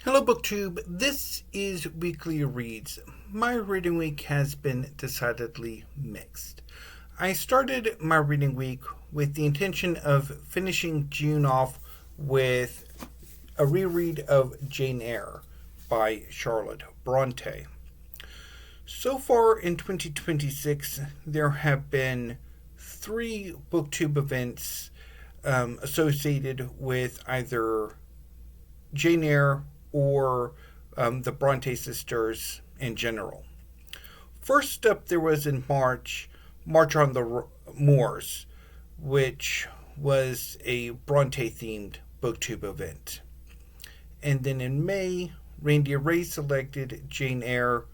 Hello, BookTube. This is Weekly Reads. My reading week has been decidedly mixed. I started my reading week with the intention of finishing June off with a reread of Jane Eyre by Charlotte Bronte. So far in 2026, there have been three BookTube events associated with either Jane Eyre or the Bronte sisters in general. First up, there was in March on the Moors, which was a Bronte themed BookTube event. And then in May, Randy Ray selected Jane Eyre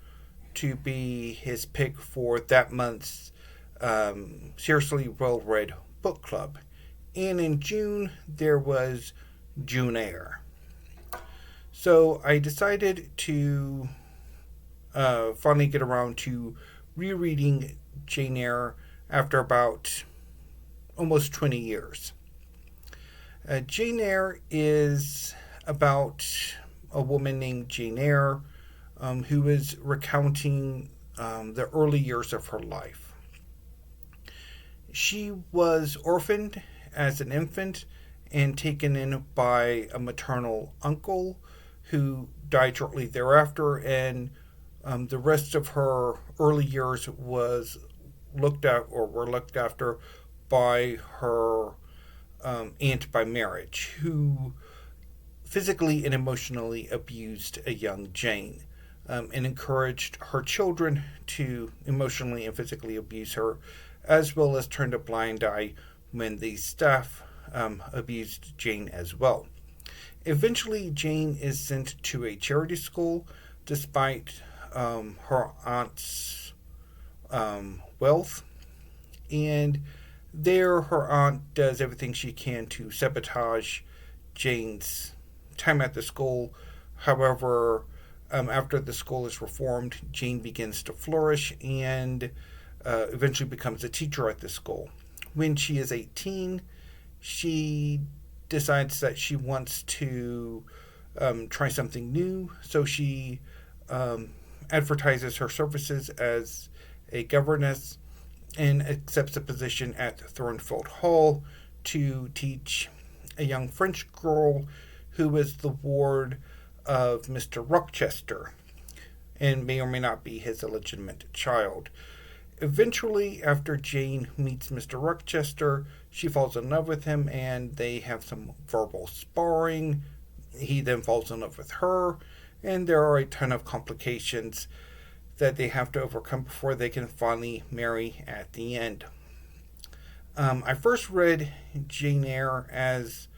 to be his pick for that month's Seriously Well Read Book Club. And in June, there was June Eyre. So I decided to finally get around to rereading Jane Eyre after about almost 20 years. Jane Eyre is about a woman named Jane Eyre who is recounting the early years of her life. She was orphaned as an infant and taken in by a maternal uncle who died shortly thereafter, and the rest of her early years were looked after by her aunt by marriage, who physically and emotionally abused a young Jane and encouraged her children to emotionally and physically abuse her, as well as turned a blind eye when the staff abused Jane as well. Eventually, Jane is sent to a charity school despite her aunt's wealth, and there her aunt does everything she can to sabotage Jane's time at the school. However, after the school is reformed, Jane begins to flourish and eventually becomes a teacher at the school. When she is 18, she decides that she wants to try something new, so she advertises her services as a governess and accepts a position at Thornfield Hall to teach a young French girl who is the ward of Mr. Rochester and may or may not be his illegitimate child. Eventually, after Jane meets Mr. Rochester, she falls in love with him and they have some verbal sparring. He then falls in love with her, and there are a ton of complications that they have to overcome before they can finally marry at the end. I first read Jane Eyre as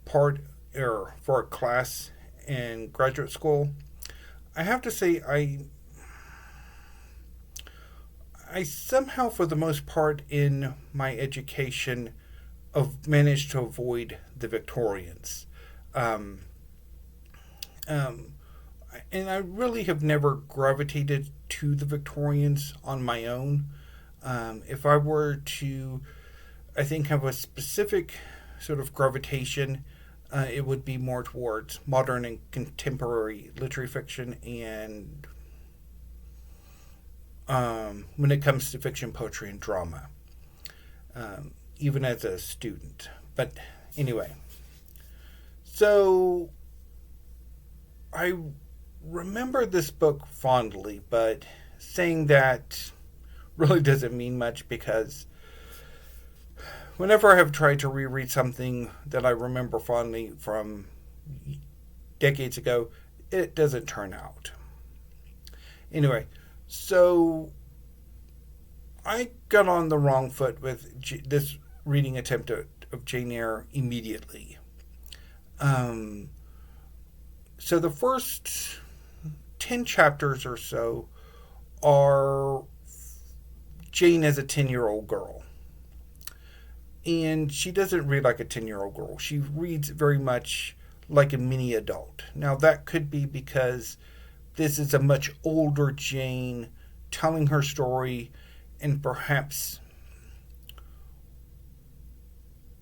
for a class in graduate school. I have to say, I somehow, for the most part, in my education, managed to avoid the Victorians. And I really have never gravitated to the Victorians on my own. If I were to, I think, have a specific sort of gravitation, it would be more towards modern and contemporary literary fiction and when it comes to fiction, poetry, and drama, even as a student. But anyway, so I remember this book fondly, but saying that really doesn't mean much because whenever I have tried to reread something that I remember fondly from decades ago, it doesn't turn out. Anyway, so I got on the wrong foot with this reading attempt of Jane Eyre immediately. So the first 10 chapters or so are Jane as a 10-year-old girl. And she doesn't read like a 10-year-old girl. She reads very much like a mini adult. Now, that could be because this is a much older Jane telling her story and perhaps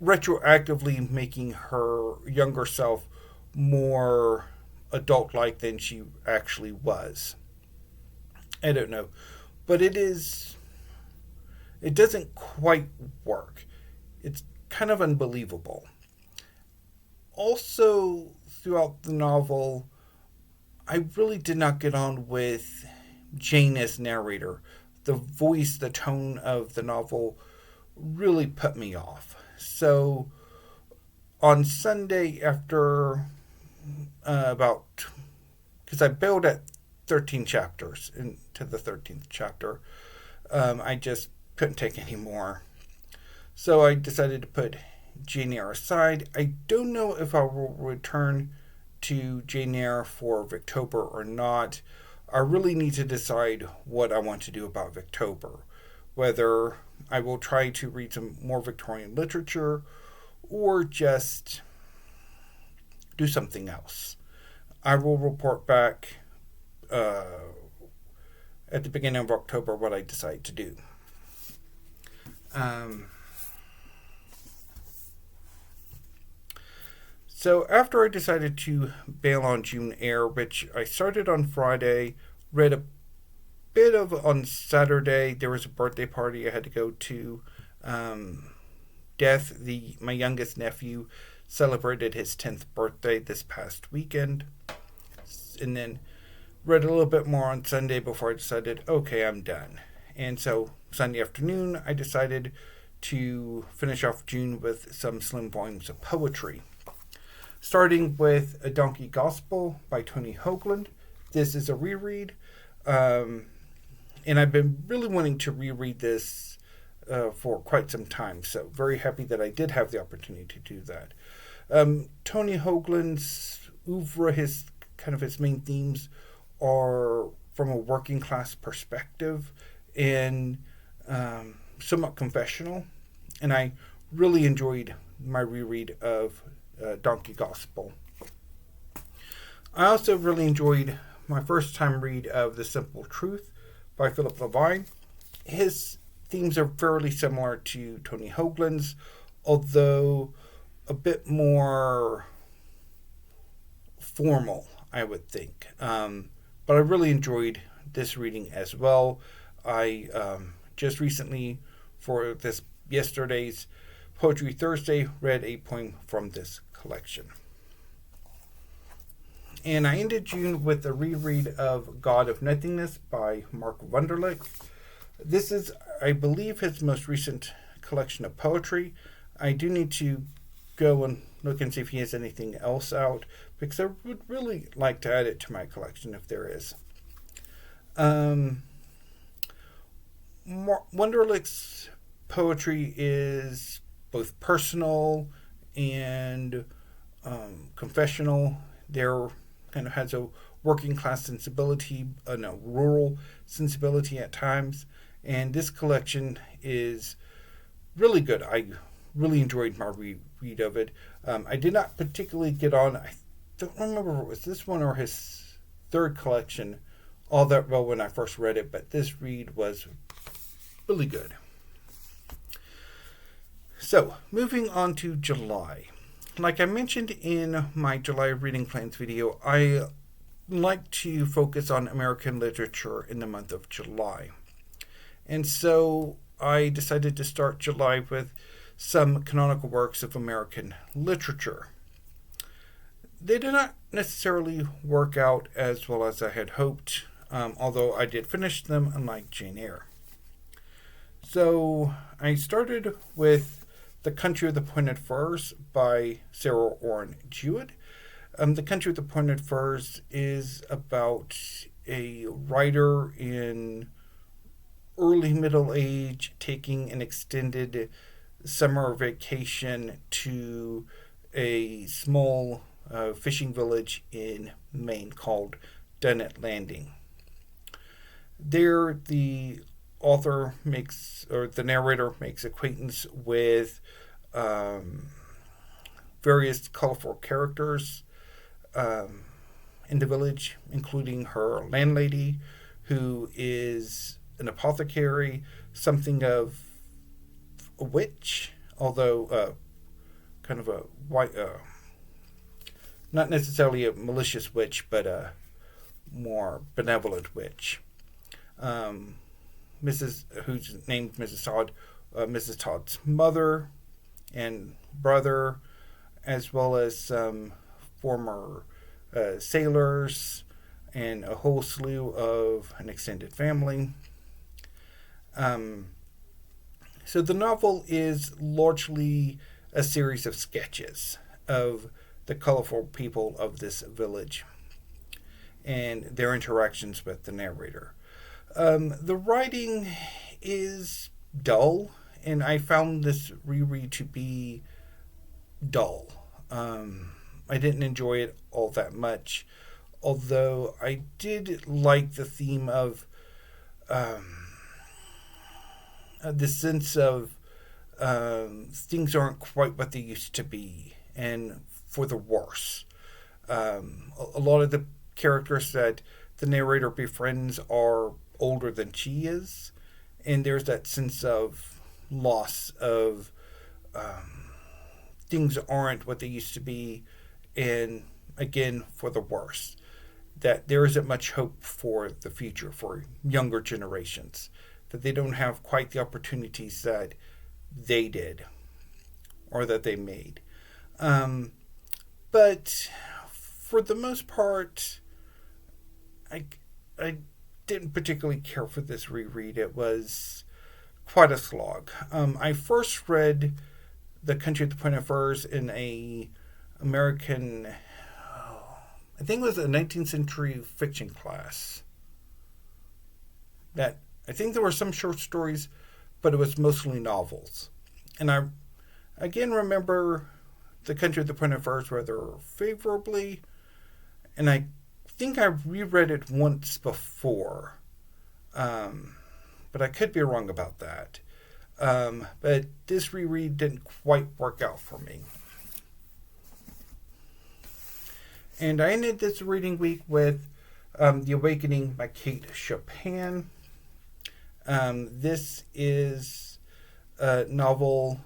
retroactively making her younger self more adult-like than she actually was. I don't know. But it doesn't quite work. It's kind of unbelievable. Also, throughout the novel, I really did not get on with Jane as narrator. The voice, the tone of the novel really put me off. So, on Sunday, after because I bailed at 13 chapters into the 13th chapter, I just couldn't take any more. So I decided to put Jane Eyre aside. I don't know if I will return to Jane Eyre for Victober or not. I really need to decide what I want to do about Victober. Whether I will try to read some more Victorian literature or just do something else. I will report back at the beginning of October what I decide to do. So after I decided to bail on June Eyre, which I started on Friday, read a bit of on Saturday. There was a birthday party I had to go to. My youngest nephew, celebrated his 10th birthday this past weekend. And then read a little bit more on Sunday before I decided, okay, I'm done. And so Sunday afternoon, I decided to finish off June with some slim volumes of poetry. Starting with A Donkey Gospel by Tony Hoagland. This is a reread. And I've been really wanting to reread this for quite some time. So very happy that I did have the opportunity to do that. Tony Hoagland's oeuvre, his main themes are from a working class perspective and somewhat confessional. And I really enjoyed my reread of Donkey Gospel. I also really enjoyed my first time read of The Simple Truth by Philip Levine. His themes are fairly similar to Tony Hoagland's, although a bit more formal, I would think. But I really enjoyed this reading as well. I just recently, for this yesterday's Poetry Thursday, read a poem from this collection. And I ended June with a reread of God of Nothingness by Mark Wunderlich. This is, I believe, his most recent collection of poetry. I do need to go and look and see if he has anything else out, because I would really like to add it to my collection if there is. Wunderlich's poetry is both personal and confessional. There has a working class sensibility, rural sensibility at times, and this collection is really good. I really enjoyed my read of it. I did not particularly get on, I don't remember if it was this one or his third collection, all that well when I first read it, but this read was really good. So, moving on to July. Like I mentioned in my July reading plans video, I like to focus on American literature in the month of July. And so I decided to start July with some canonical works of American literature. They did not necessarily work out as well as I had hoped, although I did finish them, unlike Jane Eyre. So I started with The Country of the Pointed Firs by Sarah Orne Jewett. The Country of the Pointed Firs is about a writer in early middle age taking an extended summer vacation to a small fishing village in Maine called Dunnet Landing. There, the narrator makes acquaintance with various colorful characters in the village, including her landlady, who is an apothecary, something of a witch, although kind of a white, not necessarily a malicious witch, but a more benevolent witch. Who's named Mrs. Todd, Mrs. Todd's mother and brother, as well as some former sailors and a whole slew of an extended family. So the novel is largely a series of sketches of the colorful people of this village and their interactions with the narrator. The writing is dull, and I found this reread to be dull. I didn't enjoy it all that much, although I did like the theme of the sense of things aren't quite what they used to be, and for the worse. A lot of the characters that the narrator befriends are older than she is, and there's that sense of loss of things aren't what they used to be, and again, for the worse. That there isn't much hope for the future for younger generations, that they don't have quite the opportunities that they did or that they made. But for the most part, I didn't particularly care for this reread. It was quite a slog. I first read The Country at the Point of Furs in a American, I think it was a 19th century fiction class. That I think there were some short stories, but it was mostly novels. And I again remember The Country at the Point of Furs rather favorably, and I think I reread it once before, but I could be wrong about that. But this reread didn't quite work out for me. And I ended this reading week with The Awakening by Kate Chopin. This is a novel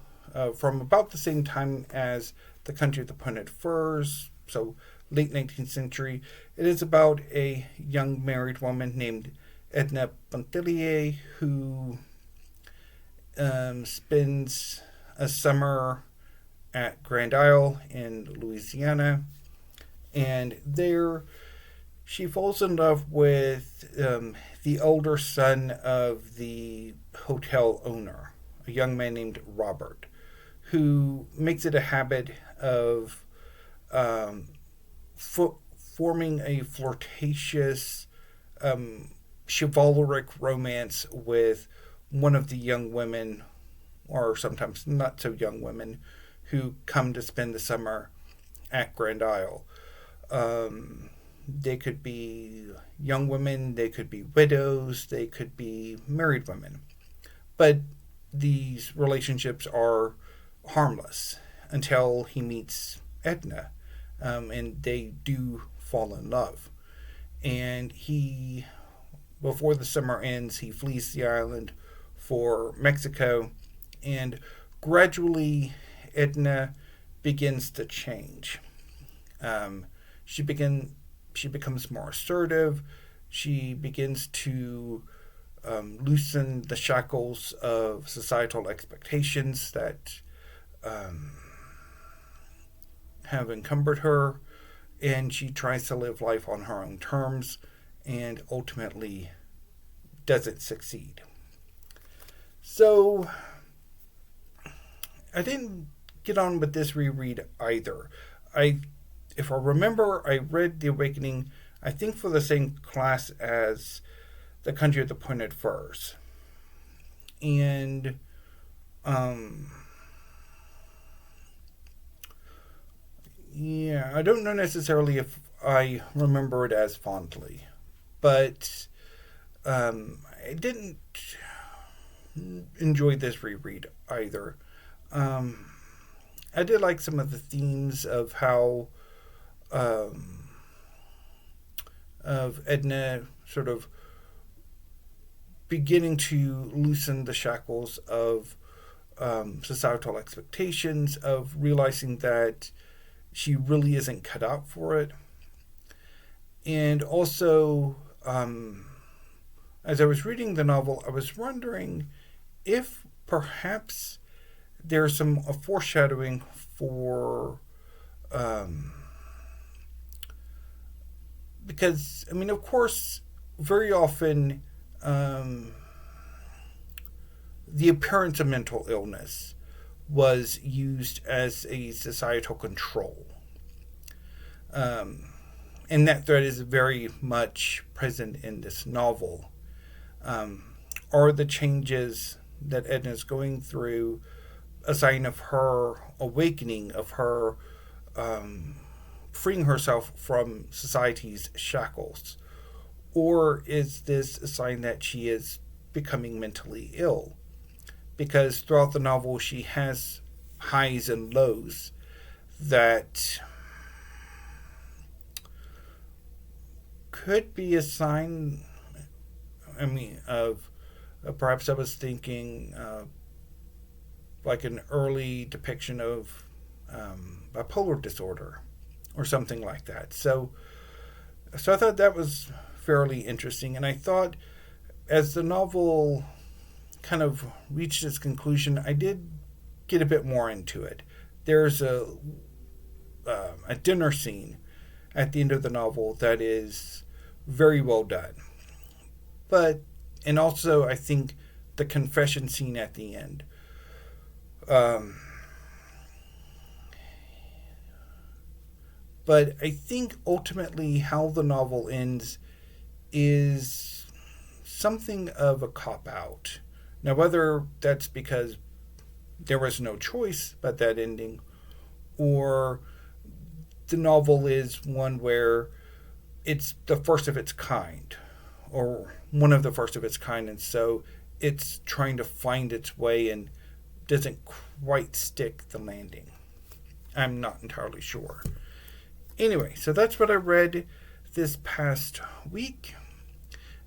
from about the same time as The Country of the Pointed Furs, so late 19th century. It is about a young married woman named Edna Pontellier who spends a summer at Grand Isle in Louisiana, and there she falls in love with the older son of the hotel owner, a young man named Robert, who makes it a habit of forming a flirtatious, chivalric romance with one of the young women, or sometimes not so young women, who come to spend the summer at Grand Isle. They could be young women, they could be widows, they could be married women. But these relationships are harmless until he meets Edna, and they do fall in love. And he, before the summer ends, he flees the island for Mexico, and gradually Edna begins to change. She becomes more assertive. She begins to loosen the shackles of societal expectations that have encumbered her, and she tries to live life on her own terms and ultimately doesn't succeed. So I didn't get on with this reread either. If I remember, I read The Awakening, I think for the same class as The Country of the Pointed Furs. And yeah, I don't know necessarily if I remember it as fondly, but I didn't enjoy this reread either. I did like some of the themes of how of Edna sort of beginning to loosen the shackles of societal expectations, of realizing that she really isn't cut out for it. And also, as I was reading the novel, I was wondering if perhaps there's some foreshadowing for, because, I mean, of course, very often the appearance of mental illness was used as a societal control. And that thread is very much present in this novel. Are the changes that Edna is going through a sign of her awakening, of her freeing herself from society's shackles? Or is this a sign that she is becoming mentally ill? Because throughout the novel she has highs and lows that could be a sign, of perhaps I was thinking like an early depiction of bipolar disorder or something like that. So I thought that was fairly interesting, and I thought as the novel kind of reached its conclusion, I did get a bit more into it. There's a dinner scene at the end of the novel that is very well done. And also I think the confession scene at the end. But I think ultimately how the novel ends is something of a cop-out. Now, whether that's because there was no choice but that ending, or the novel is one where it's the first of its kind, or one of the first of its kind, and so it's trying to find its way and doesn't quite stick the landing. I'm not entirely sure. Anyway, so that's what I read this past week.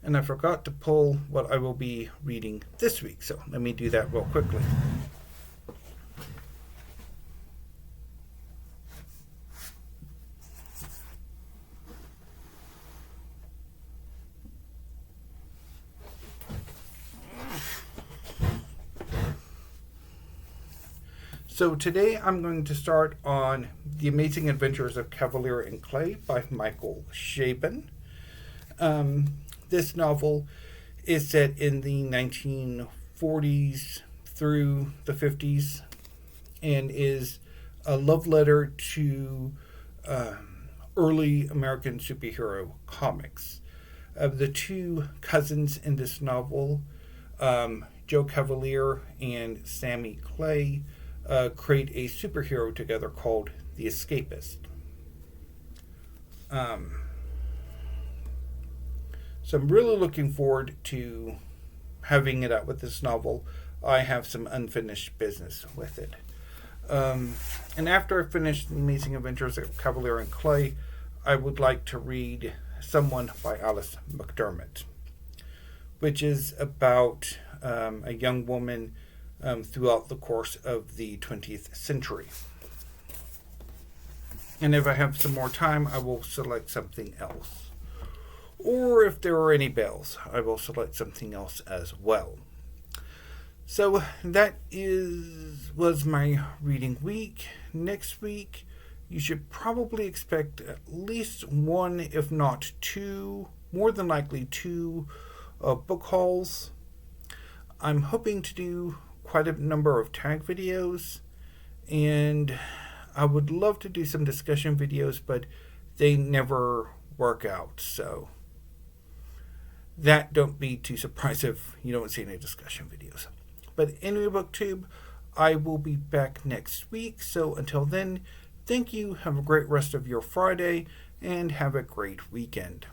And I forgot to pull what I will be reading this week. So let me do that real quickly. So today I'm going to start on The Amazing Adventures of Kavalier and Clay by Michael Chabon. This novel is set in the 1940s through the 50s and is a love letter to early American superhero comics. The two cousins in this novel, Joe Kavalier and Sammy Clay, create a superhero together called The Escapist. So I'm really looking forward to having it out with this novel. I have some unfinished business with it. And after I finish The Amazing Adventures of Kavalier and Clay, I would like to read Someone by Alice McDermott, which is about a young woman throughout the course of the 20th century. And if I have some more time, I will select something else. Or if there are any bells, I will select something else as well. So that was my reading week. Next week, you should probably expect at least one, if not two, more than likely two book hauls. I'm hoping to do quite a number of tag videos, and I would love to do some discussion videos, but they never work out, so that don't be too surprised if you don't see any discussion videos. But anyway, BookTube, I will be back next week, so until then, thank you, have a great rest of your Friday, and have a great weekend.